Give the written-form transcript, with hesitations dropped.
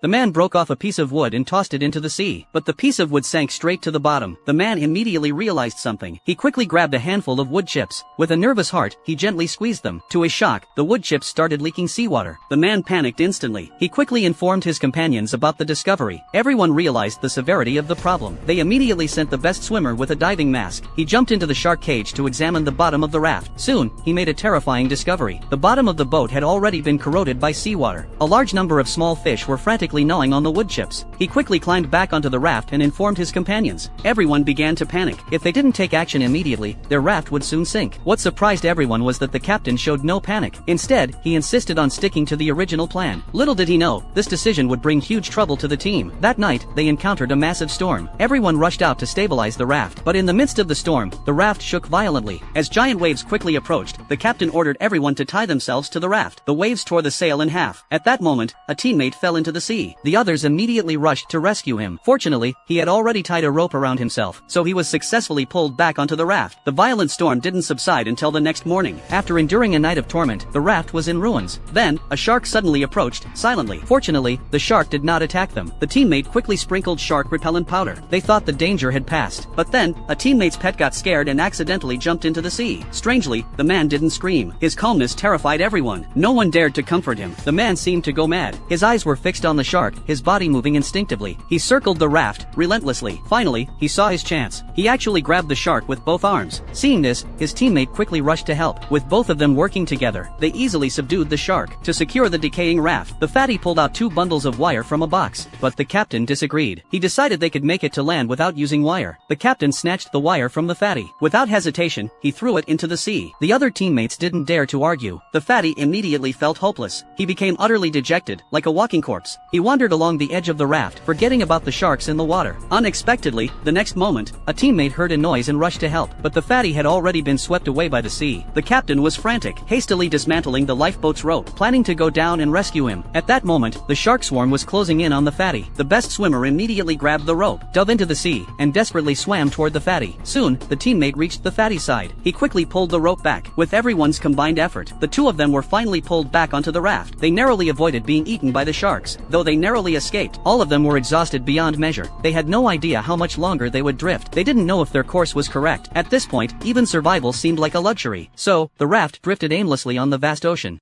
The man broke off a piece of wood and tossed it into the sea, but the piece of wood sank straight to the bottom. The man immediately realized something. He quickly grabbed a handful of wood chips. With a nervous heart, he gently squeezed them. To his shock, the wood chips started leaking seawater. The man panicked instantly. He quickly informed his companions about the discovery. Everyone realized the severity of the problem. They immediately sent the best swimmer with a diving mask. He jumped into the shark cage to examine the bottom of the raft. Soon, he made a terrifying discovery. The bottom of the boat had already been corroded by seawater. A large number of small fish were frantically gnawing on the wood chips. He quickly climbed back onto the raft and informed his companions. Everyone began to panic. If they didn't take action immediately, their raft would soon sink. What surprised everyone was that the captain showed no panic. Instead, he insisted on sticking to the original plan. Little did he know, this decision would bring huge trouble to the team. That night, they encountered a massive storm. Everyone rushed out to stabilize the raft, but in the midst of the storm, the raft shook violently. As giant waves quickly approached, the captain ordered everyone to tie themselves to the raft. The waves tore the sail in half. At that moment, a teammate fell into the sea. The others immediately rushed to rescue him. Fortunately, he had already tied a rope around himself, so he was successfully pulled back onto the raft. The violent storm didn't subside until the next morning. After enduring a night of torment, the raft was in ruins. Then, a shark suddenly approached, silently. Fortunately, the shark did not attack them. The teammate quickly sprinkled shark repellent powder. They thought the danger had passed. But then, a teammate's pet got scared and accidentally jumped into the sea. Strangely, the man didn't scream. His calmness terrified everyone. No one dared to comfort him. The man seemed to go mad. His eyes were fixed on the shark, his body moving instinctively. He circled the raft, relentlessly. Finally, he saw his chance. He actually grabbed the shark with both arms. Seeing this, his teammate quickly rushed to help. With both of them working together, they easily subdued the shark. To secure the decaying raft, the fatty pulled out 2 bundles of wire from a box. But the captain disagreed. He decided they could make it to land without using wire. The captain snatched the wire from the fatty. Without hesitation, he threw it into the sea. The other teammates didn't dare to argue. The fatty immediately felt hopeless. He became utterly dejected, like a walking corpse. He wandered along the edge of the raft, forgetting about the sharks in the water. Unexpectedly, the next moment, a teammate heard a noise and rushed to help, but the fatty had already been swept away by the sea. The captain was frantic, hastily dismantling the lifeboat's rope, planning to go down and rescue him. At that moment, the shark swarm was closing in on the fatty. The best swimmer immediately grabbed the rope, dove into the sea, and desperately swam toward the fatty. Soon, the teammate reached the fatty's side. He quickly pulled the rope back. With everyone's combined effort, the 2 of them were finally pulled back onto the raft. They narrowly avoided being eaten by the sharks. Though they narrowly escaped, all of them were exhausted beyond measure. They had no idea how much longer they would drift. They didn't know if their course was correct. At this point, even survival seemed like a luxury. So, the raft drifted aimlessly on the vast ocean.